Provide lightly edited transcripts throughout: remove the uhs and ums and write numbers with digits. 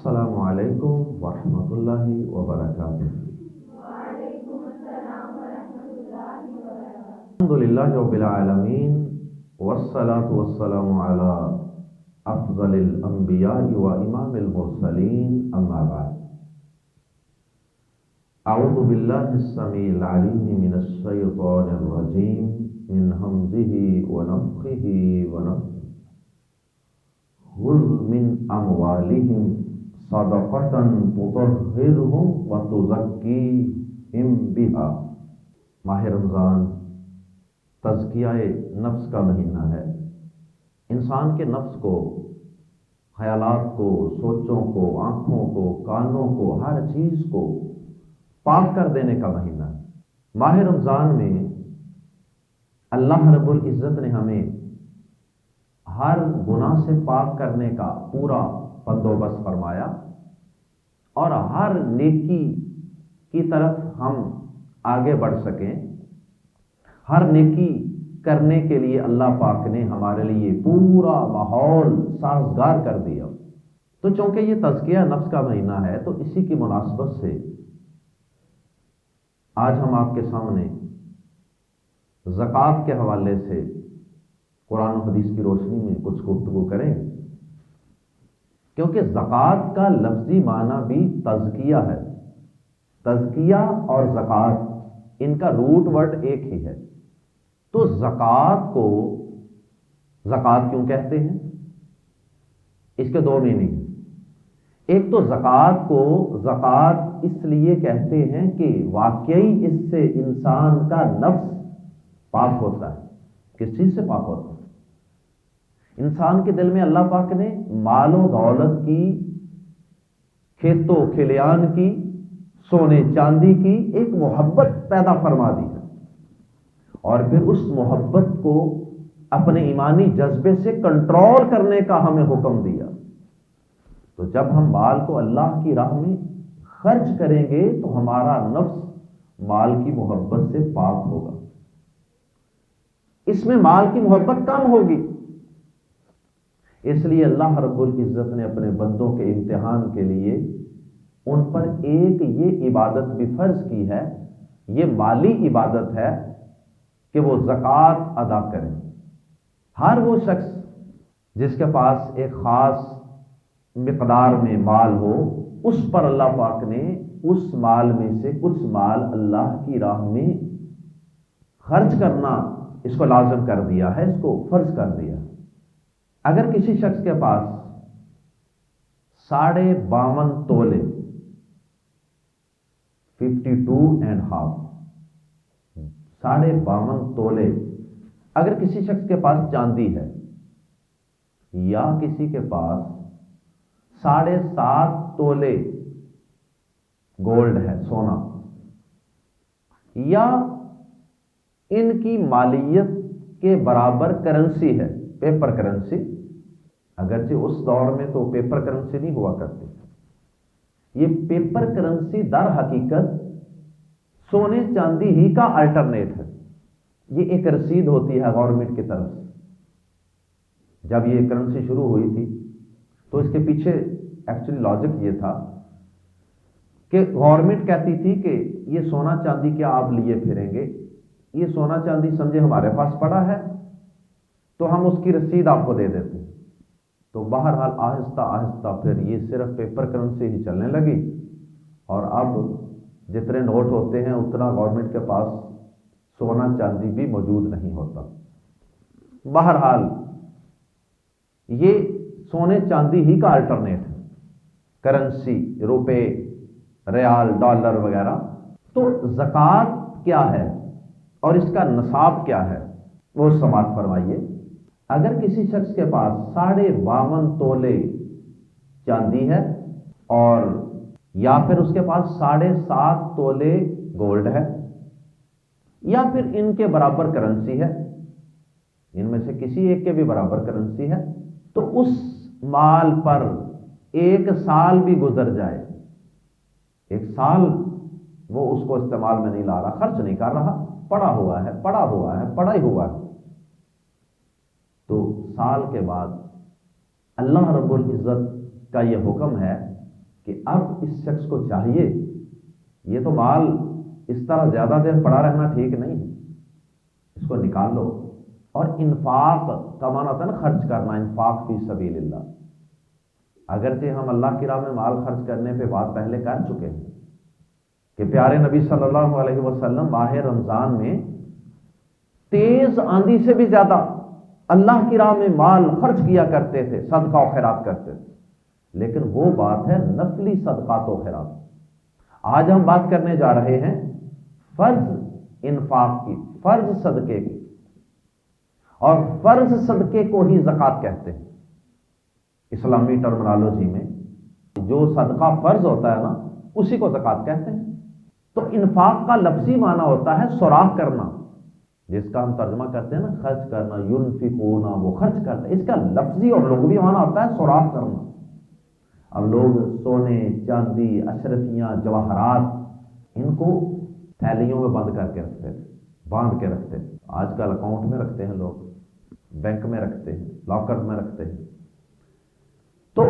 السلام علیکم ورحمۃ اللہ وبرکاتہ۔ الحمد للہ رب العالمین والصلاة والسلام علی افضل الانبیاء و امام المرسلین، اما بعد۔ اعوذ باللہ السمیع العلیم من الشیطان الرجیم من حمزہ ونفخہ ونفثہ۔ خذ من اموالہم صدقۃ تطہرہم وتزکیہم بہا۔ ماہ رمضان تزکیہ نفس کا مہینہ ہے۔ انسان کے نفس کو، خیالات کو، سوچوں کو، آنکھوں کو، کانوں کو، ہر چیز کو پاک کر دینے کا مہینہ ہے۔ ماہ رمضان میں اللہ رب العزت نے ہمیں ہر گناہ سے پاک کرنے کا پورا بندوبست فرمایا، اور ہر نیکی کی طرف ہم آگے بڑھ سکیں، ہر نیکی کرنے کے لیے اللہ پاک نے ہمارے لیے پورا ماحول سازگار کر دیا۔ تو چونکہ یہ تزکیہ نفس کا مہینہ ہے، تو اسی کی مناسبت سے آج ہم آپ کے سامنے زکوٰۃ کے حوالے سے قرآن و حدیث کی روشنی میں کچھ گفتگو کریں گے، کیونکہ زکوٰۃ کا لفظی معنی بھی تزکیہ ہے۔ تزکیہ اور زکوٰۃ، ان کا روٹ ورڈ ایک ہی ہے۔ تو زکوٰۃ کو زکوٰۃ کیوں کہتے ہیں؟ اس کے دو میننگ ہیں۔ ایک تو زکوٰۃ کو زکوٰۃ اس لیے کہتے ہیں کہ واقعی اس سے انسان کا نفس پاک ہوتا ہے۔ کس چیز سے پاک ہوتا ہے؟ انسان کے دل میں اللہ پاک نے مال و دولت کی، کھیت و کھلیان کی، سونے چاندی کی ایک محبت پیدا فرما دی ہے، اور پھر اس محبت کو اپنے ایمانی جذبے سے کنٹرول کرنے کا ہمیں حکم دیا۔ تو جب ہم مال کو اللہ کی راہ میں خرچ کریں گے تو ہمارا نفس مال کی محبت سے پاک ہوگا، اس میں مال کی محبت کم ہوگی۔ اس لیے اللہ رب العزت نے اپنے بندوں کے امتحان کے لیے ان پر ایک یہ عبادت بھی فرض کی ہے، یہ مالی عبادت ہے کہ وہ زکوٰۃ ادا کریں۔ ہر وہ شخص جس کے پاس ایک خاص مقدار میں مال ہو، اس پر اللہ پاک نے اس مال میں سے کچھ مال اللہ کی راہ میں خرچ کرنا اس کو لازم کر دیا ہے، اس کو فرض کر دیا ہے۔ اگر کسی شخص کے پاس 52.5 تولے 52.5 52.5 تولے اگر کسی شخص کے پاس چاندی ہے، یا کسی کے پاس 7.5 تولے گولڈ ہے، سونا، یا ان کی مالیت کے برابر کرنسی ہے، پیپر کرنسی، اگرچہ اس دور میں تو پیپر کرنسی نہیں ہوا کرتی، یہ پیپر کرنسی در حقیقت سونے چاندی ہی کا الٹرنیٹ ہے۔ یہ ایک رسید ہوتی ہے گورنمنٹ کی طرف سے۔ جب یہ کرنسی شروع ہوئی تھی تو اس کے پیچھے ایکچولی لاجک یہ تھا کہ گورنمنٹ کہتی تھی کہ یہ سونا چاندی کیا آپ لیے پھریں گے، یہ سونا چاندی سمجھے ہمارے پاس پڑا ہے تو ہم اس کی رسید آپ کو دے دیتے ہیں۔ تو بہرحال آہستہ آہستہ پھر یہ صرف پیپر کرنسی ہی چلنے لگی، اور اب جتنے نوٹ ہوتے ہیں اتنا گورنمنٹ کے پاس سونا چاندی بھی موجود نہیں ہوتا۔ بہرحال یہ سونے چاندی ہی کا الٹرنیٹ ہے، کرنسی، روپے، ریال، ڈالر وغیرہ۔ تو زکوٰۃ کیا ہے اور اس کا نصاب کیا ہے، وہ سماعت فرمائیے۔ اگر کسی شخص کے پاس 52.5 تولے چاندی ہے، اور یا پھر اس کے پاس 7.5 تولے گولڈ ہے، یا پھر ان کے برابر کرنسی ہے، ان میں سے کسی ایک کے بھی برابر کرنسی ہے، تو اس مال پر 1 سال بھی گزر جائے، 1 سال وہ اس کو استعمال میں نہیں لا رہا، خرچ نہیں کر رہا، پڑا ہوا ہے، پڑا ہی ہوا ہے، تو سال کے بعد اللہ رب العزت کا یہ حکم ہے کہ اب اس شخص کو چاہیے، یہ تو مال اس طرح زیادہ دیر پڑا رہنا ٹھیک نہیں ہے، اس کو نکال لو۔ اور انفاق کا معنی ہوتا ہے نا خرچ کرنا، انفاق فی سبیل اللہ۔ اگرچہ ہم اللہ کی راہ میں مال خرچ کرنے پہ بات پہلے کر چکے ہیں کہ پیارے نبی صلی اللہ علیہ وسلم ماہ رمضان میں تیز آندھی سے بھی زیادہ اللہ کی راہ میں مال خرچ کیا کرتے تھے، صدقہ و خیرات کرتے تھے، لیکن وہ بات ہے نفلی صدقات و خیرات۔ آج ہم بات کرنے جا رہے ہیں فرض انفاق کی، فرض صدقے کی، اور فرض صدقے کو ہی زکوٰۃ کہتے ہیں اسلامی ٹرمنالوجی میں۔ جو صدقہ فرض ہوتا ہے نا اسی کو زکوٰۃ کہتے ہیں۔ تو انفاق کا لفظی معنی ہوتا ہے سوراخ کرنا، جس کا ہم ترجمہ کرتے ہیں نا خرچ کرنا، ینفقون، وہ خرچ کرتا ہے، اس کا لفظی اور لغوی معنی ہوتا ہے سوراخ کرنا۔ اب لوگ سونے، چاندی، اشرفیاں، جواہرات، ان کو تھیلیوں میں بند کر کے رکھتے تھے، باندھ کے رکھتے تھے۔ آج کل اکاؤنٹ میں رکھتے ہیں لوگ، بینک میں رکھتے ہیں، لاکر میں رکھتے ہیں۔ تو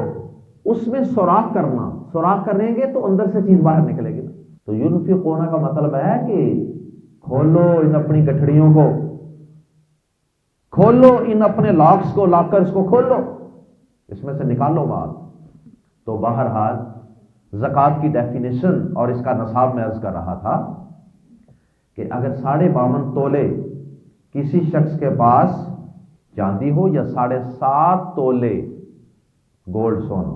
اس میں سوراخ کرنا، سوراخ کریں گے تو اندر سے چیز باہر نکلے گی نا۔ تو ینفقون کا مطلب ہے کہ کھولو ان اپنی گٹھڑیوں کو، کھولو ان اپنے لاکس کو، لاکرز کو کھولو، اس میں سے نکالو مال۔ تو بہرحال زکوٰۃ کی ڈیفینیشن اور اس کا نصاب میں عرض کر رہا تھا کہ اگر 52.5 تولے کسی شخص کے پاس چاندی ہو یا 7.5 تولے گولڈ سونا،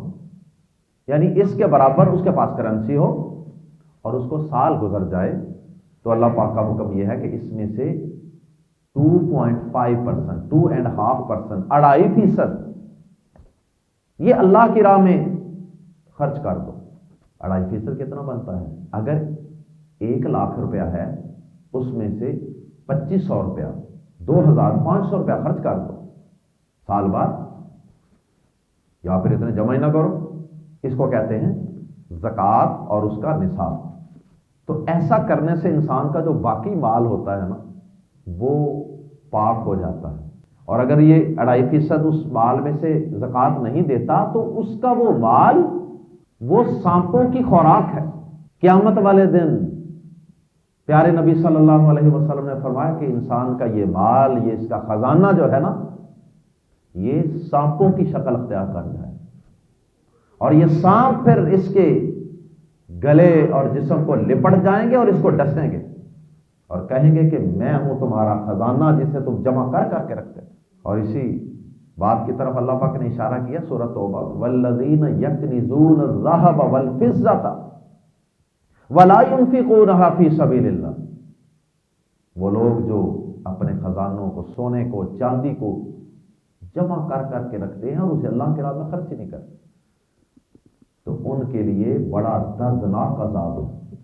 یعنی اس کے برابر اس کے پاس کرنسی ہو اور اس کو سال گزر جائے، تو اللہ پاک کا حکم یہ ہے کہ اس میں سے 2.5%، 2.5%، 2.5% یہ اللہ کی راہ میں خرچ کر دو۔ 2.5% کتنا بنتا ہے؟ اگر 1,00,000 روپیہ ہے، اس میں سے 2,500 روپیہ، 2,500 روپیہ خرچ کر دو سال بعد، یا پھر اتنے جمع ہی نہ کرو۔ اس کو کہتے ہیں زکوٰۃ اور اس کا نصاب۔ تو ایسا کرنے سے انسان کا جو باقی مال ہوتا ہے نا وہ پاک ہو جاتا ہے، اور اگر یہ 2.5% اس مال میں سے زکوٰۃ نہیں دیتا تو اس کا وہ مال وہ سانپوں کی خوراک ہے۔ قیامت والے دن پیارے نبی صلی اللہ علیہ وسلم نے فرمایا کہ انسان کا یہ مال، یہ اس کا خزانہ جو ہے نا، یہ سانپوں کی شکل اختیار کر جائے، اور یہ سانپ پھر اس کے گلے اور جسم کو لپٹ جائیں گے اور اس کو ڈسیں گے اور کہیں گے کہ میں ہوں تمہارا خزانہ جسے تم جمع کر کر کے رکھتے۔ اور اسی بات کی طرف اللہ پاک نے اشارہ کیا سورۃ توبہ، والذین یکنزون الذھب والفضة ولا ينفقونها فی سبیل اللہ، وہ لوگ جو اپنے خزانوں کو، سونے کو، چاندی کو جمع کر کر کے رکھتے ہیں اور اسے اللہ کے راہ میں خرچ نہیں کرتے، تو ان کے لیے بڑا دردناک عذاب ہے۔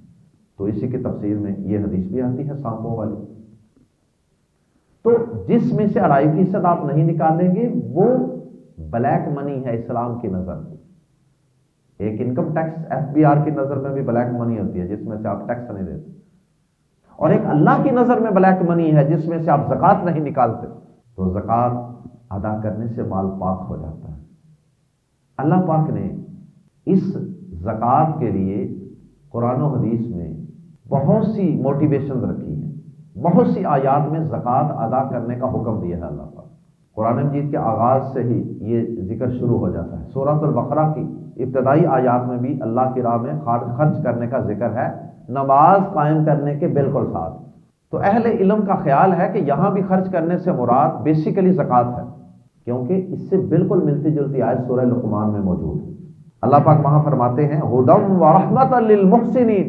تو اسی کی تفسیر میں یہ حدیث بھی آتی ہے سانپوں والی۔ تو جس میں سے 2.5% آپ نہیں نکالیں گے وہ بلیک منی ہے اسلام کی نظر میں۔ ایک انکم ٹیکس FBR کی نظر میں بھی بلیک منی ہوتی ہے جس میں سے آپ ٹیکس نہیں دیتے، اور ایک اللہ کی نظر میں بلیک منی ہے جس میں سے آپ زکوٰۃ نہیں نکالتے۔ تو زکوٰۃ ادا کرنے سے مال پاک ہو جاتا ہے۔ اللہ پاک نے اس زکوٰۃ کے لیے قرآن و حدیث میں بہت سی موٹیویشن رکھی ہے، بہت سی آیات میں زکوٰۃ ادا کرنے کا حکم دیا ہے اللہ پاک۔ قرآن مجید کے آغاز سے ہی یہ ذکر شروع ہو جاتا ہے۔ سورۃ البقرہ کی ابتدائی آیات میں بھی اللہ کی راہ میں خرچ کرنے کا ذکر ہے، نماز قائم کرنے کے بالکل ساتھ۔ تو اہل علم کا خیال ہے کہ یہاں بھی خرچ کرنے سے مراد بیسیکلی زکوٰۃ ہے، کیونکہ اس سے بالکل ملتی جلتی آیت سورہ لقمان میں موجود ہے۔ اللہ پاک وہاں فرماتے ہیں ھدی ورحمۃ للمحسنین،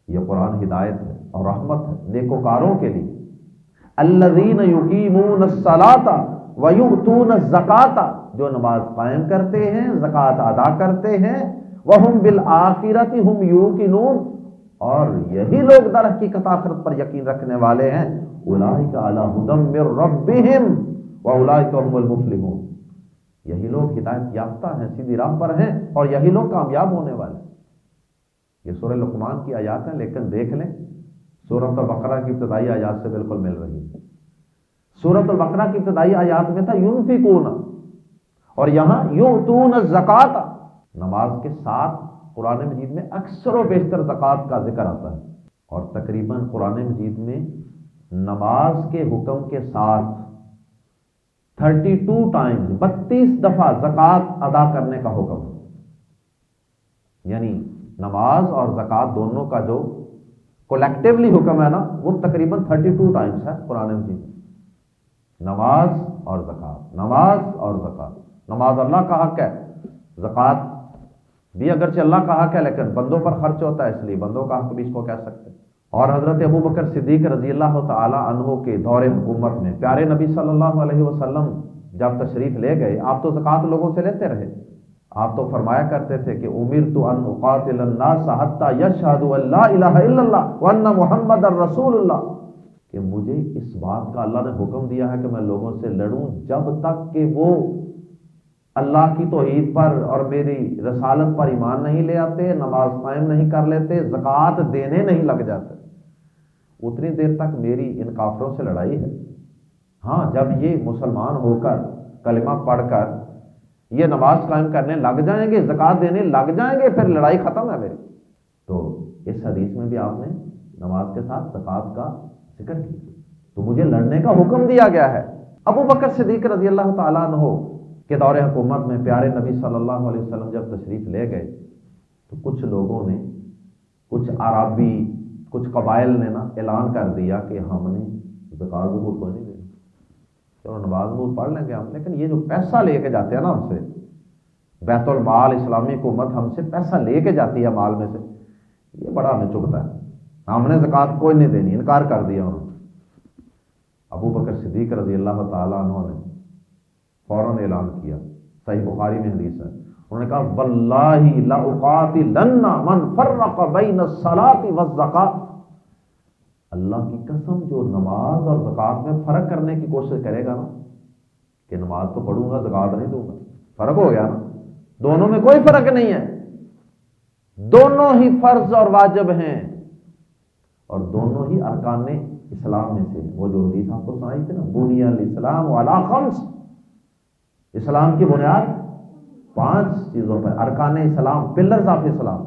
یہ قرآن ہدایت ہے اور رحمت ہے نیکوکاروں کے لیے۔ الذین یقیمون الصلاۃ ویؤتون الزکاۃ، جو نماز قائم کرتے ہیں، زکوٰۃ ادا کرتے ہیں، وہم بالآخرۃ ہم یوقنون، اور یہی لوگ در حقیقت آخرت پر یقین رکھنے والے ہیں۔ اولئک علی ھدی من ربہم واولئک هم المفلحون، یہی لوگ ہدایت یافتہ ہیں، سیدھی راہ پر ہیں، اور یہی لوگ کامیاب ہونے والے ہیں۔ یہ سورہ لقمان کی آیات ہیں، لیکن دیکھ لیں سورۃ البقرہ کی ابتدائی آیات سے بالکل مل رہی ہے۔ سورۃ البقرہ کی ابتدائی آیات میں تھا ینفقون، اور یہاں یؤتون الزکاۃ، نماز کے ساتھ قرآن مجید میں اکثر و بیشتر زکوٰۃ کا ذکر آتا ہے، اور تقریباً قرآن مجید میں نماز کے حکم کے ساتھ 32 ٹائمز 32 دفعہ زکوٰۃ ادا کرنے کا حکم ہے، یعنی نماز اور زکوٰۃ دونوں کا جو کولیکٹیولی حکم ہے نا، وہ تقریباً 32 ٹائمز ہے قرآن مجید میں، نماز اور زکوٰۃ، نماز اور زکوٰۃ۔ نماز اللہ کا حق ہے، زکوٰۃ بھی اگرچہ اللہ کا حق ہے لیکن بندوں پر خرچ ہوتا ہے، اس لیے بندوں کا حق بھی اس کو کہہ سکتے ہیں۔ اور حضرت ابو بکر صدیق رضی اللہ تعالی عنہ کے دور حکومت میں پیارے نبی صلی اللہ علیہ وسلم جب تشریف لے گئے، آپ تو زکوٰۃ لوگوں سے لیتے رہے، آپ تو فرمایا کرتے تھے کہ امرت ان اقاتل الناس حتی یشہدوا ان لا الہ الا اللہ وان محمد رسول اللہ، کہ مجھے اس بات کا اللہ نے حکم دیا ہے کہ میں لوگوں سے لڑوں جب تک کہ وہ اللہ کی توحید پر اور میری رسالت پر ایمان نہیں لے آتے، نماز قائم نہیں کر لیتے، زکوٰۃ دینے نہیں لگ جاتے، اتنی دیر تک میری ان کافروں سے لڑائی ہے۔ ہاں، جب یہ مسلمان ہو کر کلمہ پڑھ کر یہ نماز قائم کرنے لگ جائیں گے، زکوٰۃ دینے لگ جائیں گے، پھر لڑائی ختم ہے میری۔ تو اس حدیث میں بھی آپ نے نماز کے ساتھ زکوٰۃ کا ذکر کیا، تو مجھے لڑنے کا حکم دیا گیا ہے۔ ابو بکر صدیق رضی اللہ تعالیٰ عنہ کے دور حکومت میں پیارے نبی صلی اللہ علیہ وسلم جب تشریف لے گئے تو کچھ لوگوں نے، کچھ عربی، کچھ قبائل نے نا اعلان کر دیا کہ ہم نے زکوٰۃ ضبوط کو نہیں دینی، چلو نماز ضبوط پڑھ لیں گے ہم، لیکن یہ جو پیسہ لے کے جاتے ہیں نا ہم سے، بیت المال اسلامی حکومت ہم سے پیسہ لے کے جاتی ہے مال میں سے، یہ بڑا ہمیں چبھتا ہے، ہم نے زکوٰۃ کوئی نہیں دینی، انکار کر دیا انہوں نے۔ ابو بکر صدیق رضی اللہ تعالیٰ عنہ نے فوراً اعلان کیا، صحیح بخاری میں حدیث ہے، انہوں نے کہا واللہ لأقاتلن من فرق بین الصلاۃ والزکاۃ، اللہ کی قسم جو نماز اور زکوٰۃ میں فرق کرنے کی کوشش کرے گا نا، کہ نماز تو پڑھوں گا زکوٰۃ نہیں دوں گا، فرق ہو گیا نا، دونوں میں کوئی فرق نہیں ہے، دونوں ہی فرض اور واجب ہیں، اور دونوں ہی ارکان اسلام میں سے، وہ جو حدیث آپ کو سنائی تھی نا، بنی الاسلام علی خمس، اسلام کی بنیاد 5 چیزوں پر، ارکان اسلام، پلرز آف اسلام،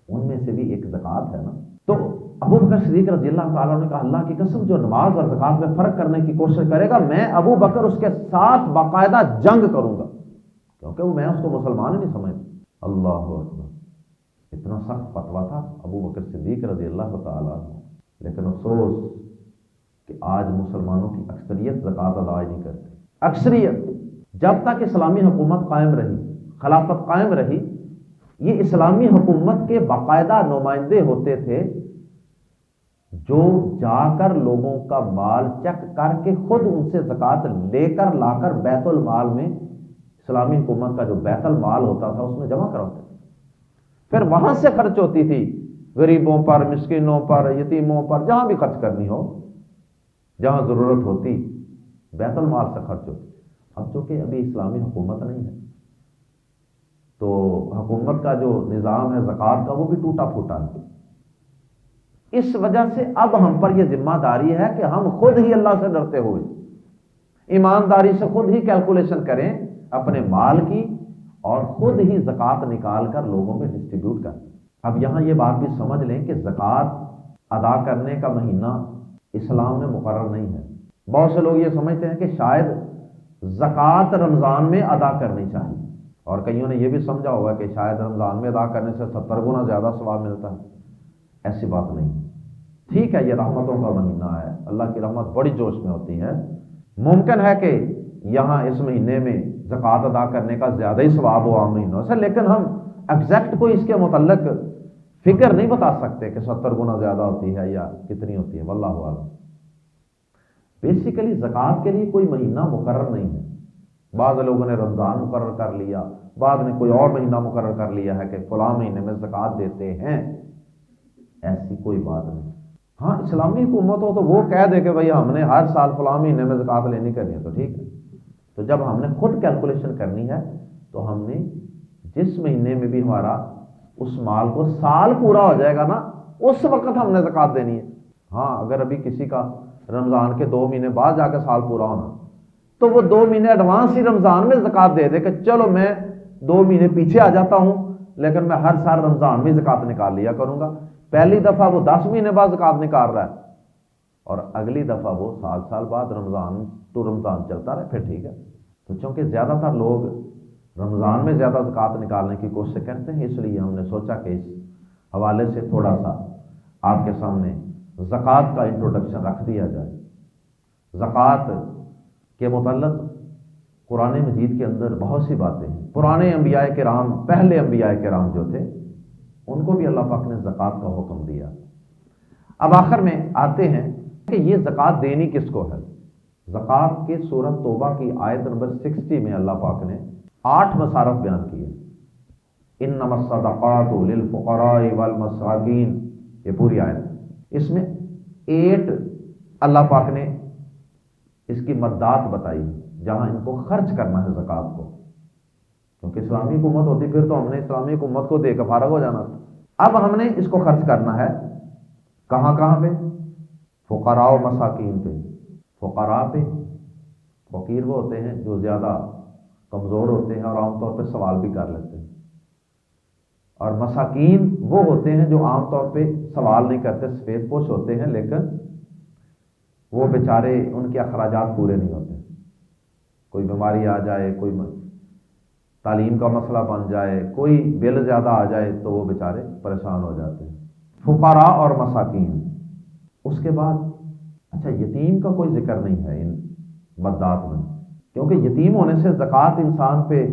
ان میں سے بھی ایک زکوٰۃ ہے نا۔ تو ابو بکر صدیق رضی اللہ تعالیٰ نے کہا اللہ کی قسم جو نماز اور زکوٰۃ میں فرق کرنے کی کوشش کرے گا، میں ابو بکر اس کے ساتھ باقاعدہ جنگ کروں گا، کیونکہ میں اس کو مسلمان ہی نہیں سمجھتا۔ اللہ اکبر، اتنا سخت فتویٰ تھا ابو بکر صدیق رضی اللہ تعالیٰ عنہ، لیکن افسوس کہ آج مسلمانوں کی اکثریت زکوٰۃ ادا نہیں کرتی، اکثریت۔ جب تک اسلامی حکومت قائم رہی، خلافت قائم رہی، یہ اسلامی حکومت کے باقاعدہ نمائندے ہوتے تھے جو جا کر لوگوں کا مال چیک کر کے خود ان سے زکوٰۃ لے کر لا کر بیت المال میں، اسلامی حکومت کا جو بیت المال ہوتا تھا اس میں جمع کراتے تھے، پھر وہاں سے خرچ ہوتی تھی، غریبوں پر، مسکینوں پر، یتیموں پر، جہاں بھی خرچ کرنی ہو، جہاں ضرورت ہوتی بیت المال سے خرچ ہوتی۔ اب چونکہ ابھی اسلامی حکومت نہیں ہے تو حکومت کا جو نظام ہے زکوٰۃ کا وہ بھی ٹوٹا پھوٹا ہے، اس وجہ سے اب ہم پر یہ ذمہ داری ہے کہ ہم خود ہی اللہ سے ڈرتے ہوئے ایمانداری سے خود ہی کیلکولیشن کریں اپنے مال کی، اور خود ہی زکوٰۃ نکال کر لوگوں میں ڈسٹریبیوٹ کریں۔ اب یہاں یہ بات بھی سمجھ لیں کہ زکوٰۃ ادا کرنے کا مہینہ اسلام میں مقرر نہیں ہے۔ بہت سے لوگ یہ سمجھتے ہیں کہ شاید زکوٰۃ رمضان میں ادا کرنی چاہیے، اور کئیوں نے یہ بھی سمجھا ہوگا کہ شاید رمضان میں ادا کرنے سے 70 گنا زیادہ ثواب ملتا ہے۔ ایسی بات نہیں، ٹھیک ہے یہ رحمتوں کا مہینہ ہے، اللہ کی رحمت بڑی جوش میں ہوتی ہے، ممکن ہے کہ یہاں اس مہینے میں زکوٰۃ ادا کرنے کا زیادہ ہی ثواب ہو عام مہینوں سے، لیکن ہم ایگزیکٹ کوئی اس کے متعلق فگر نہیں بتا سکتے کہ 70 گنا زیادہ ہوتی ہے یا کتنی ہوتی ہے، واللہ اعلم۔ بیسیکلی زکوٰۃ کے لیے کوئی مہینہ مقرر نہیں ہے، بعض لوگوں نے رمضان مقرر کر لیا، بعض نے کوئی اور مہینہ مقرر کر لیا ہے کہ فلاں مہینے میں زکوٰۃ دیتے ہیں، ایسی کوئی بات نہیں۔ ہاں اسلامی حکومت ہو تو وہ کہہ دے کہ بھئی ہم نے ہر سال فلاں مہینے میں زکوٰۃ لینی کرنی ہے تو ٹھیک ہے، تو جب ہم نے خود کیلکولیشن کرنی ہے تو ہم نے جس مہینے میں بھی ہمارا اس مال کو سال پورا ہو جائے گا نا، اس وقت ہم نے زکوٰۃ دینی ہے۔ ہاں اگر ابھی کسی کا رمضان کے 2 مہینے بعد جا کے سال پورا ہونا تو وہ 2 مہینے ایڈوانس ہی رمضان میں زکوٰۃ دے دے کہ چلو میں 2 مہینے پیچھے آ جاتا ہوں، لیکن میں ہر سال رمضان میں زکوٰۃ نکال لیا کروں گا۔ پہلی دفعہ وہ 10 مہینے بعد زکوٰۃ نکال رہا ہے اور اگلی دفعہ وہ سال بعد رمضان تو رمضان چلتا رہے، پھر ٹھیک ہے۔ تو چونکہ زیادہ تر لوگ رمضان میں زیادہ زکوٰۃ نکالنے کی کوشش کرتے ہیں، اس لیے ہم نے سوچا کہ اس حوالے سے تھوڑا سا آپ کے سامنے زکوٰۃ کا انٹروڈکشن رکھ دیا جائے۔ زکوٰۃ کے متعلق قرآن مجید کے اندر بہت سی باتیں ہیں۔ پرانے انبیاء کرام، پہلے انبیاء کرام جو تھے، ان کو بھی اللہ پاک نے زکوٰۃ کا حکم دیا۔ اب آخر میں آتے ہیں کہ یہ زکوٰۃ دینی کس کو ہے۔ زکوٰۃ کے سورۃ توبہ کی آیت نمبر 60 میں اللہ پاک نے 8 مصارف بیان کیے۔ انما الصدقات للفقراء والمساکین، یہ پوری آیت، اس میں 8 اللہ پاک نے اس کی مدات بتائی جہاں ان کو خرچ کرنا ہے زکوٰۃ کو، کیونکہ اسلامی حکومت ہوتی پھر تو ہم نے اسلامی حکومت کو دے کے فارغ ہو جانا تھا۔ اب ہم نے اس کو خرچ کرنا ہے کہاں کہاں پہ؟ فقراء و مساکین پہ۔ فقراء پہ، فقیر وہ ہوتے ہیں جو زیادہ کمزور ہوتے ہیں اور عام طور پہ سوال بھی کر لیتے ہیں، اور مساکین وہ ہوتے ہیں جو عام طور پہ سوال نہیں کرتے، سفید پوش ہوتے ہیں، لیکن وہ بیچارے ان کے اخراجات پورے نہیں ہوتے۔ کوئی بیماری آ جائے، کوئی تعلیم کا مسئلہ بن جائے، کوئی بل زیادہ آ جائے تو وہ بیچارے پریشان ہو جاتے ہیں۔ فقراء اور مساکین۔ اس کے بعد اچھا یتیم کا کوئی ذکر نہیں ہے ان مدات میں، کیونکہ یتیم ہونے سے زکوٰۃ انسان پہ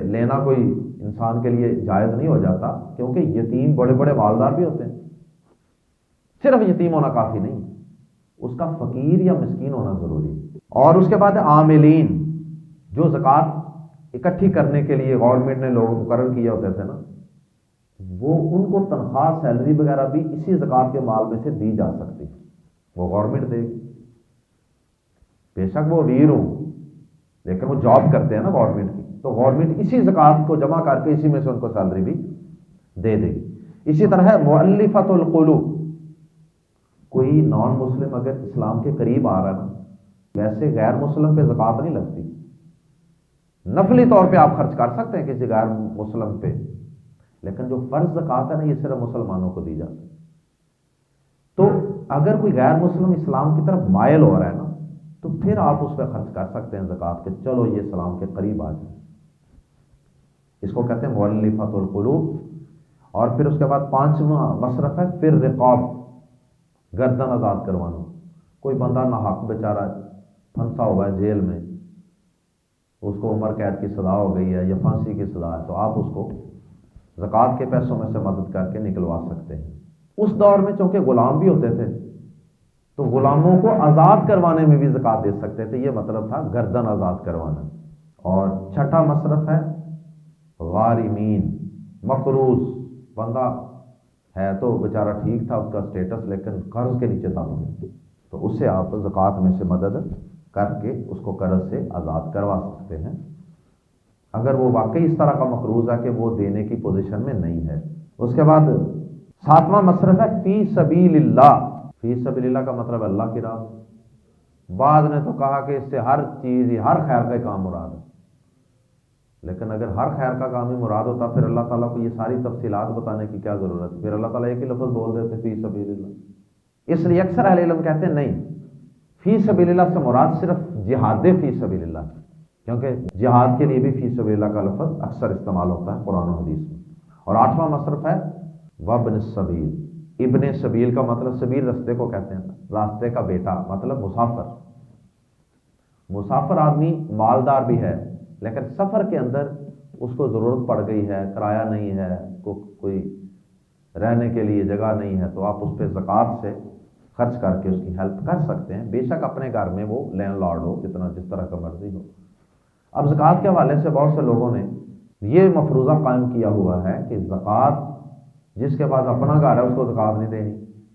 لینا کوئی انسان کے لیے جائز نہیں ہو جاتا، کیونکہ یتیم بڑے بڑے مالدار بھی ہوتے ہیں۔ صرف یتیم ہونا کافی نہیں، اس کا فقیر یا مسکین ہونا ضروری ہے۔ اور اس کے بعد عاملین، جو زکوٰۃ اکٹھی کرنے کے لیے گورنمنٹ نے لوگ مقرر کیے ہوتے تھے نا، وہ ان کو تنخواہ، سیلری وغیرہ بھی اسی زکوٰۃ کے مال میں سے دی جا سکتی، وہ گورنمنٹ دے گی۔ بے شک وہ امیر ہوں لیکن وہ جاب کرتے ہیں نا گورنمنٹ کی، تو گورنمنٹ اسی زکوٰۃ کو جمع کر کے اسی میں سے ان کو سیلری بھی دے دے گی۔ اسی طرح ہے مؤلفۃ القلوب، کوئی نان مسلم اگر اسلام کے قریب آ رہا ہے نا، ویسے غیر مسلم پہ زکوٰۃ نہیں لگتی، نفلی طور پہ آپ خرچ کر سکتے ہیں کسی غیر مسلم پہ، لیکن جو فرض زکوٰۃ ہے نا یہ صرف مسلمانوں کو دی جاتی ہے۔ تو اگر کوئی غیر مسلم اسلام کی طرف مائل ہو رہا ہے نا، تو پھر آپ اس پہ خرچ کر سکتے ہیں زکوٰۃ کے، چلو یہ اسلام کے قریب آ جائے۔ اس کو کہتے ہیں مؤلفۃ القلوب۔ اور پھر اس کے بعد 5واں مصرف ہے پھر رقاب، گردن آزاد کروانا۔ کوئی بندہ ناحق بیچارہ پھنسا ہوا ہے جیل میں، اس کو عمر قید کی سزا ہو گئی ہے یا پھانسی کی سزا ہے، تو آپ اس کو زکوٰۃ کے پیسوں میں سے مدد کر کے نکلوا سکتے ہیں۔ اس دور میں چونکہ غلام بھی ہوتے تھے تو غلاموں کو آزاد کروانے میں بھی زکوٰۃ دے سکتے تھے، یہ مطلب تھا گردن آزاد کروانا۔ اور 6واں مصرف ہے غارمین، مقروض، بندہ ہے تو بیچارہ ٹھیک تھا اس کا سٹیٹس، لیکن قرض کے نیچے دب گیا، تو اس سے آپ زکوٰۃ میں سے مدد کر کے اس کو قرض سے آزاد کروا سکتے ہیں، اگر وہ واقعی اس طرح کا مقروض ہے کہ وہ دینے کی پوزیشن میں نہیں ہے۔ اس کے بعد 7واں مصرف ہے فی سبیل اللہ۔ فی سبیل اللہ کا مطلب اللہ کی راہ۔ بعض نے تو کہا کہ اس سے ہر چیز، ہر خیر کا کام مراد ہے، لیکن اگر ہر خیر کا کام ہی مراد ہوتا پھر اللہ تعالیٰ کو یہ ساری تفصیلات بتانے کی کیا ضرورت ہے؟ پھر اللہ تعالیٰ ایک ہی لفظ بول دیتے فی سبیل اللہ۔ اس لیے اکثر اہل علم کہتے ہیں نہیں، فی سبیل اللہ سے مراد صرف جہاد فی سبیل اللہ، کیونکہ جہاد کے لیے بھی فی سبیل اللہ کا لفظ اکثر استعمال ہوتا ہے قرآن و حدیث میں۔ اور 8واں مصرف ہے وابن السبیل۔ ابن سبیل کا مطلب سبیل رستے کو کہتے ہیں، راستے کا بیٹا مطلب مسافر۔ مسافر آدمی مالدار بھی ہے لیکن سفر کے اندر اس کو ضرورت پڑ گئی ہے، کرایہ نہیں ہے، کوئی رہنے کے لیے جگہ نہیں ہے، تو آپ اس پہ زکوٰۃ سے خرچ کر کے اس کی ہیلپ کر سکتے ہیں، بے شک اپنے گھر میں وہ لینڈ لارڈ ہو، جتنا جس طرح کا مرضی ہو۔ اب زکوٰۃ کے حوالے سے بہت سے لوگوں نے یہ مفروضہ قائم کیا ہوا ہے کہ زکوٰۃ، جس کے پاس اپنا گھر ہے اس کو زکوٰۃ نہیں دینی،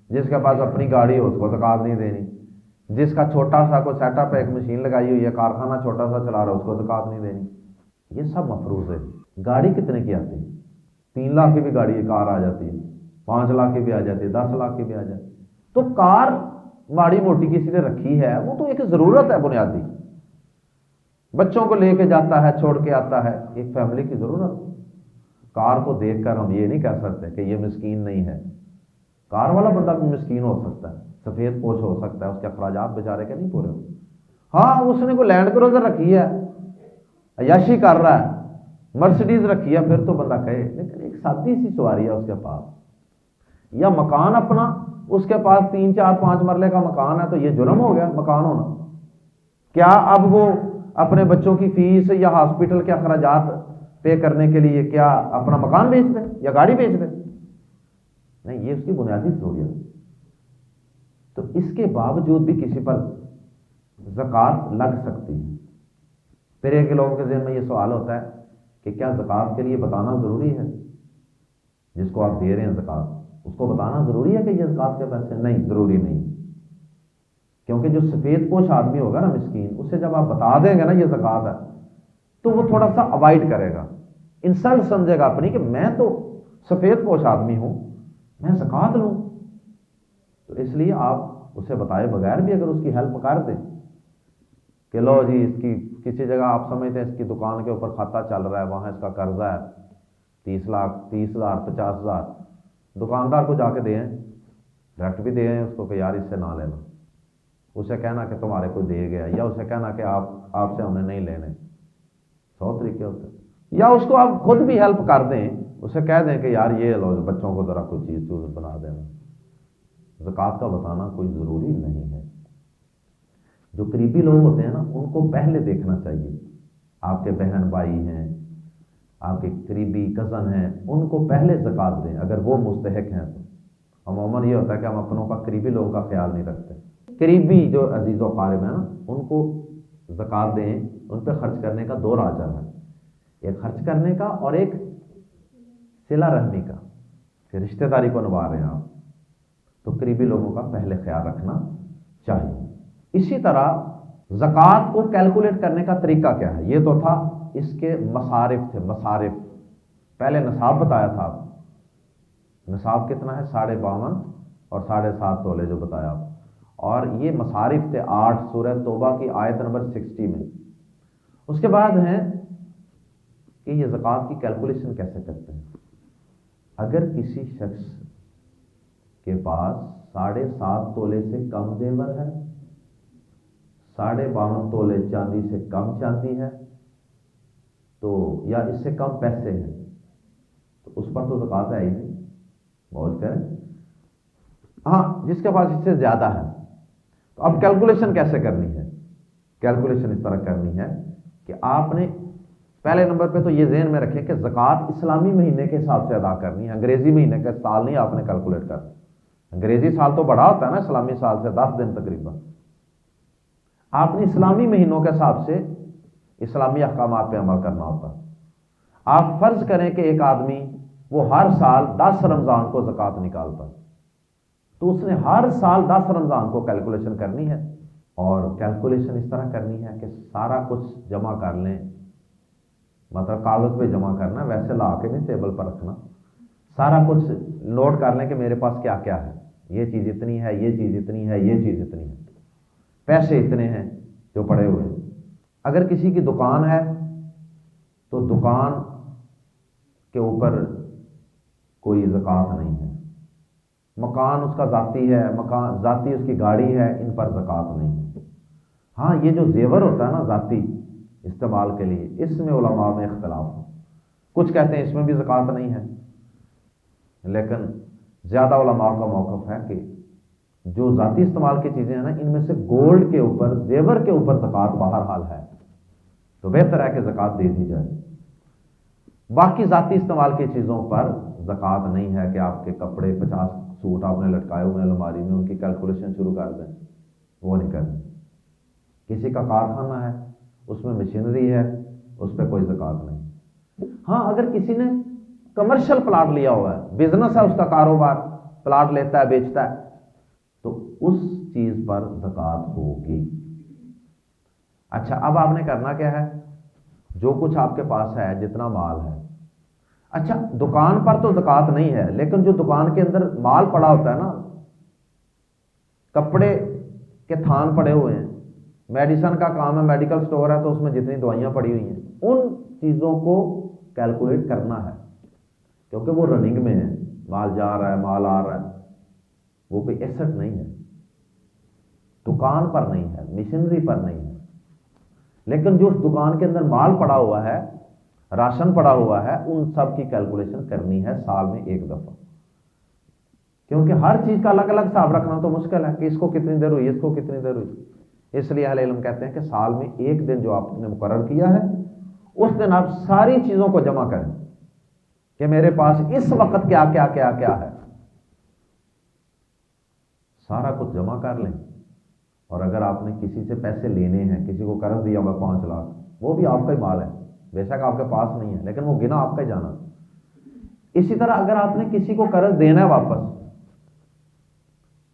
جس کے پاس اپنی گاڑی ہو اس کو زکوٰۃ نہیں دینی، جس کا چھوٹا سا کوئی سیٹ اپ ہے، ایک مشین لگائی ہوئی ہے، کارخانہ چھوٹا سا چلا رہا ہے، اس کو زکوٰۃ نہیں دینی۔ یہ سب مفروض ہے۔ گاڑی کتنے کی آتی ہے؟ 3 لاکھ کی بھی گاڑی ہے، کار آ جاتی ہے، 5 لاکھ کی بھی آ جاتی ہے، 10 لاکھ کی بھی آ جاتی ہے۔ تو کار ماڑی موٹی کسی نے رکھی ہے، وہ تو ایک ضرورت ہے بنیادی، بچوں کو لے کے جاتا ہے، چھوڑ کے آتا ہے، ایک فیملی کی ضرورت۔ کار کو دیکھ کر ہم یہ نہیں کہہ سکتے کہ یہ مسکین نہیں ہے. کار والا بندہ بھی مسکین ہو سکتا ہے, سفید پوش ہو سکتا ہے, اس کے اخراجات بیچارے کے نہیں پورے ہو. ہاں اس نے کوئی لینڈ کروزر رکھی ہے, عیاشی کر رہا ہے, مرسڈیز رکھی ہے, پھر تو بندہ کہے. لیکن ایک سادی سی سواری ہے اس کے پاس, یا مکان اپنا اس کے پاس 3 4 5 مرلے کا مکان ہے, تو یہ جرم ہو گیا مکان ہونا. کیا اب وہ اپنے بچوں کی فیس یا ہاسپٹل کے اخراجات پے کرنے کے لیے کیا اپنا مکان بیچ دے یا گاڑی بیچ دے؟ نہیں, یہ اس کی بنیادی ضروریات. تو اس کے باوجود بھی کسی پر زکوٰۃ لگ سکتی ہے. پھر ایک لوگوں کے ذہن میں یہ سوال ہوتا ہے کہ کیا زکوٰۃ کے لیے بتانا ضروری ہے؟ جس کو آپ دے رہے ہیں زکوٰۃ, اس کو بتانا ضروری ہے کہ یہ زکوٰۃ کے پیسے؟ نہیں, ضروری نہیں. کیونکہ جو سفید پوش آدمی ہوگا نا مسکین, اسے جب آپ بتا دیں گے نا یہ زکوٰۃ ہے, تو وہ تھوڑا سا اوائڈ کرے گا, انسلٹ سمجھے گا اپنی کہ میں تو سفید پوش آدمی ہوں, میں زکوٰۃ لوں. تو اس لیے آپ اسے بتائے بغیر بھی اگر اس کی ہیلپ کر دیں کہ لو جی اس کی کسی جگہ آپ سمجھتے ہیں اس کی دکان کے اوپر کھاتا چل رہا ہے, وہاں اس کا قرضہ ہے 30 لاکھ 30,000 50,000, دکاندار کو جا کے دیں, ڈائریکٹ بھی دیں اس کو کہ یار اس سے نہ لینا, اسے کہنا کہ تمہارے کو دے گیا, یا اسے کہنا کہ آپ سے ہم نے نہیں لینے. 100 طریقے ہوتے ہیں. یا اس کو آپ خود بھی ہیلپ کر دیں, اسے کہہ دیں کہ یار یہ لو بچوں کو ذرا کوئی چیز بنا دینا. زکوٰۃ کا بتانا کوئی ضروری نہیں ہے. جو قریبی لوگ ہوتے ہیں نا, ان کو پہلے دیکھنا چاہیے. آپ کے بہن بھائی ہیں, آپ کے قریبی کزن ہیں, ان کو پہلے زکوٰۃ دیں اگر وہ مستحق ہیں تو. عموماً یہ ہوتا ہے کہ ہم اپنوں کا قریبی لوگوں کا خیال نہیں رکھتے. قریبی جو عزیز و اقارب ہیں نا, ان کو زکوٰۃ دیں, ان پہ خرچ کرنے کا 2 راجر ہے, ایک خرچ کرنے کا اور ایک صلہ رحمی کا, کہ رشتہ داری کو نبھا رہے ہیں آپ. تو قریبی لوگوں کا پہلے خیال رکھنا چاہیے. اسی طرح زکوٰۃ کو کیلکولیٹ کرنے کا طریقہ کیا ہے؟ یہ تو تھا اس کے مصارف تھے. مصارف پہلے نصاب بتایا تھا. نصاب کتنا ہے؟ 52.5 اور 7.5 تولے جو بتایا آپ. اور یہ مصارف تھے 8 سورہ توبہ کی آیت نمبر 60 میں. اس کے بعد ہیں کہ یہ زکوٰۃ کی کیلکولیشن کیسے کرتے ہیں. اگر کسی شخص کے پاس 7.5 تولے سے کم زیور ہے, 52.5 تولے چاندی سے کم چاندی ہے, تو یا اس سے کم پیسے ہیں, تو اس پر تو زکوٰۃ ہے ہی نہیں, موج کریں. ہاں جس کے پاس اس سے زیادہ ہے, تو اب کیلکولیشن کیسے کرنی ہے؟ کیلکولیشن اس طرح کرنی ہے کہ آپ نے پہلے نمبر پہ تو یہ ذہن میں رکھیں کہ زکوٰۃ اسلامی مہینے کے حساب سے ادا کرنی ہے, انگریزی مہینے کا سال نہیں آپ نے کیلکولیٹ کرنا. انگریزی سال تو بڑا ہوتا ہے نا اسلامی سال سے 10 دن تقریباً. آپ نے اسلامی مہینوں کے حساب سے اسلامی احکامات پہ عمل کرنا ہوتا. آپ فرض کریں کہ ایک آدمی وہ ہر سال 10 رمضان کو زکوٰۃ نکالتا, تو اس نے ہر سال 10 رمضان کو کیلکولیشن کرنی ہے. اور کیلکولیشن اس طرح کرنی ہے کہ سارا کچھ جمع کر لیں, مطلب کاغذ پہ جمع کرنا, ویسے لا کے نہیں ٹیبل پر رکھنا. سارا کچھ نوٹ کر لیں کہ میرے پاس کیا کیا ہے, یہ چیز اتنی ہے, یہ چیز اتنی ہے, یہ چیز اتنی ہے, پیسے اتنے ہیں جو پڑے ہوئے ہیں. اگر کسی کی دکان ہے تو دکان کے اوپر کوئی زکوٰۃ نہیں ہے. مکان اس کا ذاتی ہے, مکان ذاتی اس کی گاڑی ہے, ان پر زکوٰۃ نہیں ہے. ہاں یہ جو زیور ہوتا ہے نا ذاتی استعمال کے لیے, اس میں علماء میں اختلاف ہے. کچھ کہتے ہیں اس میں بھی زکوٰۃ نہیں ہے, لیکن زیادہ علماء کا موقف ہے کہ جو ذاتی استعمال کی چیزیں ہیں نا, ان میں سے گولڈ کے اوپر, زیور کے اوپر زکوٰۃ بہرحال ہے, تو بہتر ہے کہ زکوٰۃ دے دی جائے. باقی ذاتی استعمال کی چیزوں پر زکوٰۃ نہیں ہے کہ آپ کے کپڑے 50 سوٹ آپ نے لٹکائے ہوئے ہیں الماری میں, ان کی کیلکولیشن شروع کر دیں, وہ نہیں کرنی. کسی کا کارخانہ ہے, اس میں مشینری ہے, اس پہ کوئی زکوٰۃ نہیں. ہاں اگر کسی نے کمرشل پلاٹ لیا ہوا ہے, بزنس ہے اس کا, کاروبار, پلاٹ لیتا ہے بیچتا ہے, تو اس چیز پر زکوٰۃ ہوگی. اچھا اب آپ نے کرنا کیا ہے؟ جو کچھ آپ کے پاس ہے, جتنا مال ہے, اچھا دکان پر تو زکوٰۃ نہیں ہے, لیکن جو دکان کے اندر مال پڑا ہوتا ہے نا, کپڑے کے تھان پڑے ہوئے ہیں, میڈیسن کا کام ہے, میڈیکل سٹور ہے, تو اس میں جتنی دوائیاں پڑی ہوئی ہیں, ان چیزوں کو کیلکولیٹ کرنا ہے. کیونکہ وہ رننگ میں ہے، مال جا رہا ہے، مال آ رہا ہے، وہ کوئی ایسٹ نہیں ہے، دکان پر نہیں ہے، مشینری پر نہیں ہے۔ لیکن جو اس دکان کے اندر مال پڑا ہوا ہے، راشن پڑا ہوا ہے، ان سب کی کیلکولیشن کرنی ہے سال میں ایک دفعہ، کیونکہ ہر چیز کا الگ الگ حساب رکھنا تو مشکل ہے کہ اس کو کتنی دیر ہوئی، اس کو کتنی دیر ہوئی۔ اس لیے اہل علم کہتے ہیں کہ سال میں ایک دن جو آپ نے مقرر کیا ہے، اس دن آپ ساری چیزوں کو جمع کریں کہ میرے پاس اس وقت کیا کیا کیا کیا ہے، سارا کچھ جمع کر لیں۔ اور اگر آپ نے کسی سے پیسے لینے ہیں، کسی کو قرض دیا ہوا 5 لاکھ، وہ بھی آپ کا ہی مال ہے، بے شک آپ کے پاس نہیں ہے لیکن وہ گنا آپ کا ہی جانا۔ اسی طرح اگر آپ نے کسی کو قرض دینا ہے واپس،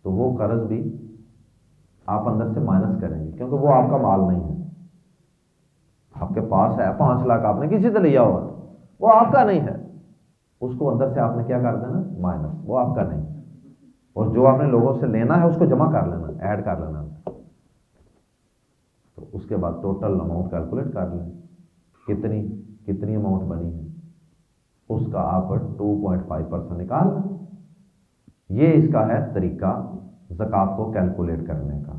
تو وہ قرض بھی آپ اندر سے مائنس کریں گے، کیونکہ وہ آپ کا مال نہیں ہے۔ آپ کے پاس ہے 5 لاکھ، آپ نے کسی سے لیا ہوا، وہ آپ کا نہیں ہے، اس کو اندر سے آپ نے کیا کر دینا، مائنس، وہ آپ کا نہیں۔ اور جو آپ نے لوگوں سے لینا ہے اس کو جمع کر لینا، ایڈ کر لینا، تو اس کے بعد ٹوٹل اماؤنٹ کیلکولیٹ کر لیں، کتنی اماؤنٹ بنی ہے، اس کا آپ 2.5% نکال لیں۔ یہ اس کا ہے طریقہ زکوٰۃ کو کیلکولیٹ کرنے کا۔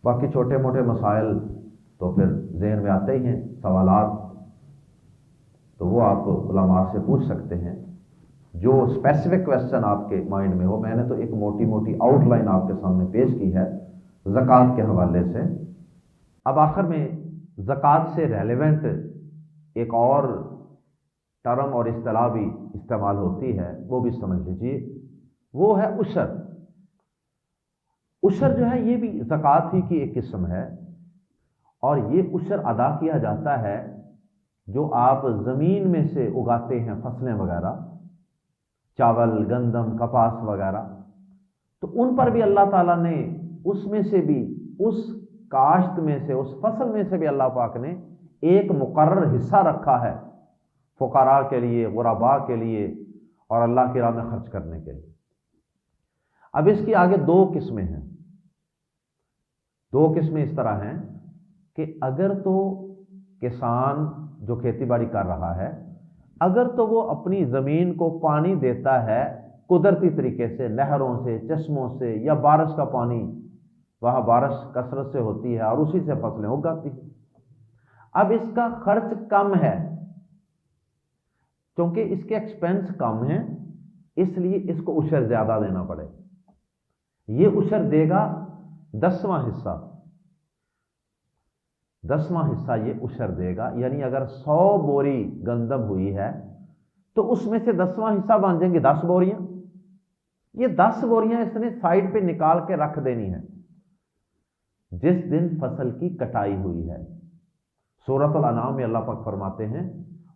باقی چھوٹے موٹے مسائل تو پھر ذہن میں آتے ہی ہیں، سوالات تو وہ آپ علماء سے پوچھ سکتے ہیں، جو اسپیسیفک کویسچن آپ کے مائنڈ میں ہو۔ میں نے تو ایک موٹی موٹی آؤٹ لائن آپ کے سامنے پیش کی ہے زکوٰۃ کے حوالے سے۔ اب آخر میں زکوٰۃ سے ریلیونٹ ایک اور ٹرم اور اصطلاح بھی استعمال ہوتی ہے، وہ بھی سمجھ لیجیے، وہ ہے عشر۔ عشر جو ہے یہ بھی زکوٰۃ ہی کی ایک قسم ہے، اور یہ عشر ادا کیا جاتا ہے جو آپ زمین میں سے اگاتے ہیں، فصلیں وغیرہ، چاول، گندم، کپاس وغیرہ، تو ان پر بھی اللہ تعالیٰ نے اس میں سے بھی، اس کاشت میں سے، اس فصل میں سے بھی اللہ پاک نے ایک مقرر حصہ رکھا ہے فقراء کے لیے، غرباء کے لیے، اور اللہ کی راہ میں خرچ کرنے کے لیے۔ اب اس کی آگے 2 قسمیں ہیں۔ 2 قسمیں اس طرح ہیں کہ اگر تو کسان جو کھیتی باڑی کر رہا ہے، اگر تو وہ اپنی زمین کو پانی دیتا ہے قدرتی طریقے سے، نہروں سے، چشموں سے، یا بارش کا پانی، وہاں بارش کثرت سے ہوتی ہے اور اسی سے فصلیں اگاتی ہیں، اب اس کا خرچ کم ہے کیونکہ اس کے ایکسپینس کم ہیں، اس لیے اس کو عشر زیادہ دینا پڑے۔ یہ عشر دے گا 10واں حصہ، 10واں حصہ یہ عشر دے گا، یعنی اگر 100 بوری گندم ہوئی ہے تو اس میں سے 10واں حصہ بن جائیں گے 10 بوریاں۔ یہ 10 بوریاں اس نے سائڈ پہ نکال کے رکھ دینی ہے جس دن فصل کی کٹائی ہوئی ہے۔ سورۃ الانعام میں اللہ پاک فرماتے ہیں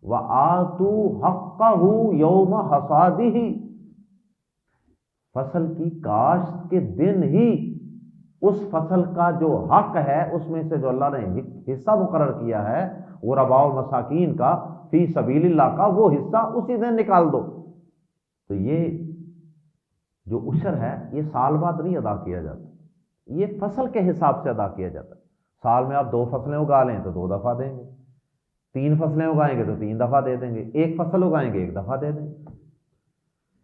وَآتُوا حَقَّهُ يَوْمَ حَصَادِهِ، فصل کی کاشت کے دن ہی اس فصل کا جو حق ہے، اس میں سے جو اللہ نے حصہ مقرر کیا ہے غرباء و مساکین کا، فی سبیل اللہ کا، وہ حصہ اسی دن نکال دو۔ تو یہ جو عشر ہے یہ سال بعد نہیں ادا کیا جاتا، یہ فصل کے حساب سے ادا کیا جاتا ہے۔ سال میں آپ 2 فصلیں اگا لیں تو 2 دفعہ دیں گے، 3 فصلیں اگائیں گے تو 3 دفعہ دے دیں گے، 1 فصل اگائیں گے 1 دفعہ دے دیں گے۔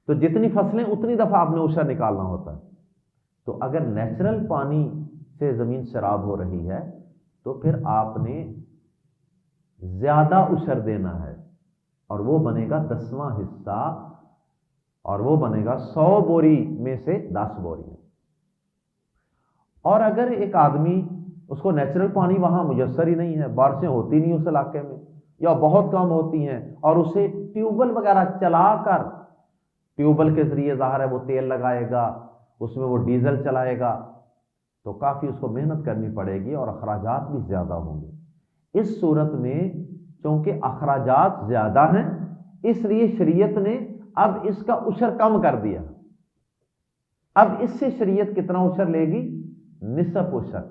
تو جتنی فصلیں اتنی دفعہ آپ نے عشر نکالنا ہوتا ہے۔ تو اگر نیچرل پانی سے زمین سیراب ہو رہی ہے تو پھر آپ نے زیادہ عشر دینا ہے، اور وہ بنے گا 10واں حصہ، اور وہ بنے گا 100 بوری میں سے 10 بوری۔ اور اگر ایک آدمی، اس کو نیچرل پانی وہاں میسر ہی نہیں ہے، بارشیں ہوتی نہیں اس علاقے میں یا بہت کم ہوتی ہیں، اور اسے ٹیوبل وغیرہ چلا کر، ٹیوبل کے ذریعے ظاہر ہے وہ تیل لگائے گا، اس میں وہ ڈیزل چلائے گا، تو کافی اس کو محنت کرنی پڑے گی اور اخراجات بھی زیادہ ہوں گے۔ اس صورت میں چونکہ اخراجات زیادہ ہیں، اس لیے شریعت نے اب اس کا عشر کم کر دیا۔ اب اس سے شریعت کتنا عشر لے گی؟ نصف عشر،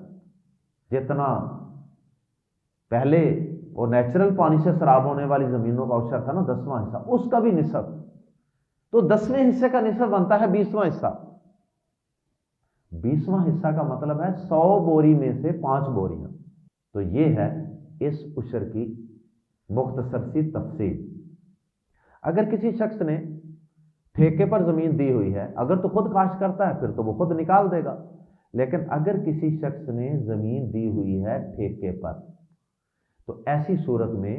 جتنا پہلے وہ نیچرل پانی سے سراب ہونے والی زمینوں کا عشر تھا نا 10واں حصہ، اس کا بھی نصف، تو 10ویں حصے کا نصف بنتا ہے 20واں حصہ۔ 20واں حصہ کا مطلب ہے 100 بوری میں سے 5 بوریاں۔ تو یہ ہے اس عشر کی مختصر سی تفصیل۔ اگر کسی شخص نے ٹھیکے پر زمین دی ہوئی ہے، اگر تو خود کاشت کرتا ہے پھر تو وہ خود نکال دے گا، لیکن اگر کسی شخص نے زمین دی ہوئی ہے ٹھیکے پر، تو ایسی صورت میں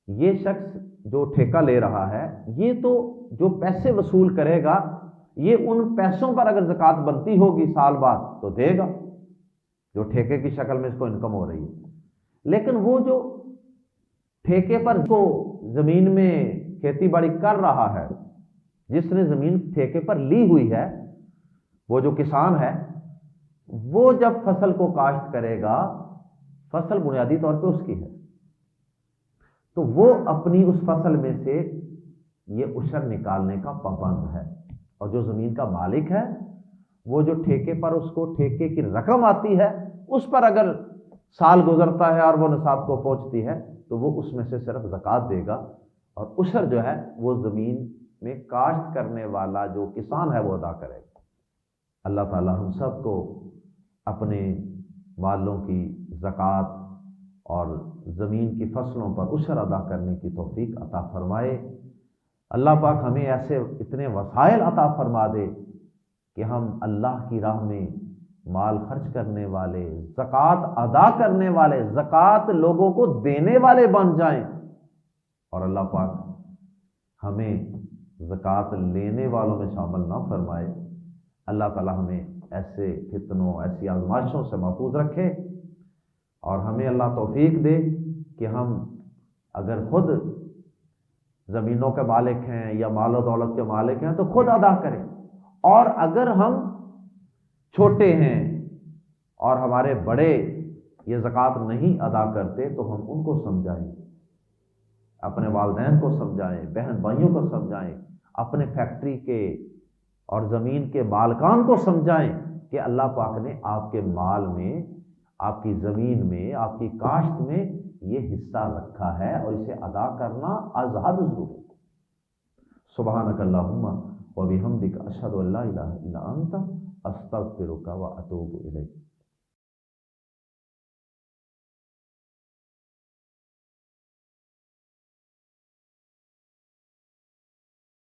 یہ شخص جو ٹھیکہ لے رہا ہے، یہ تو جو پیسے وصول کرے گا، یہ ان پیسوں پر اگر زکوٰۃ بنتی ہوگی سال بعد تو دے گا، جو ٹھیکے کی شکل میں اس کو انکم ہو رہی ہے۔ لیکن وہ جو ٹھیکے پر کو زمین میں کھیتی باڑی کر رہا ہے، جس نے زمین ٹھیکے پر لی ہوئی ہے، وہ جو کسان ہے، وہ جب فصل کو کاشت کرے گا، فصل بنیادی طور پہ اس کی ہے، تو وہ اپنی اس فصل میں سے یہ عشر نکالنے کا پابند ہے، اور جو زمین کا مالک ہے وہ جو ٹھیکے پر اس کو ٹھیکے کی رقم آتی ہے، اس پر اگر سال گزرتا ہے اور وہ نصاب کو پہنچتی ہے تو وہ اس میں سے صرف زکوٰۃ دے گا، اور عشر جو ہے وہ زمین میں کاشت کرنے والا جو کسان ہے وہ ادا کرے گا۔ اللہ تعالی ہم سب کو اپنے مالوں کی زکوٰۃ اور زمین کی فصلوں پر عشر ادا کرنے کی توفیق عطا فرمائے۔ اللہ پاک ہمیں ایسے اتنے وسائل عطا فرما دے کہ ہم اللہ کی راہ میں مال خرچ کرنے والے، زکوٰۃ ادا کرنے والے، زکوٰۃ لوگوں کو دینے والے بن جائیں، اور اللہ پاک ہمیں زکوٰۃ لینے والوں میں شامل نہ فرمائے۔ اللہ تعالی ہمیں ایسے فتنوں، ایسی آزمائشوں سے محفوظ رکھے، اور ہمیں اللہ توفیق دے کہ ہم اگر خود زمینوں کے مالک ہیں یا مال و دولت کے مالک ہیں تو خود ادا کریں، اور اگر ہم چھوٹے ہیں اور ہمارے بڑے یہ زکوٰۃ نہیں ادا کرتے تو ہم ان کو سمجھائیں، اپنے والدین کو سمجھائیں، بہن بھائیوں کو سمجھائیں، اپنے فیکٹری کے اور زمین کے مالکان کو سمجھائیں کہ اللہ پاک نے آپ کے مال میں، آپ کی زمین میں، آپ کی کاشت میں یہ حصہ رکھا ہے، اور اسے ادا کرنا از حد ضروری ہے۔ سبحانک اللہم و بحمدک اشہد ان لا الہ الا انت استغفرک و اتوب الیک۔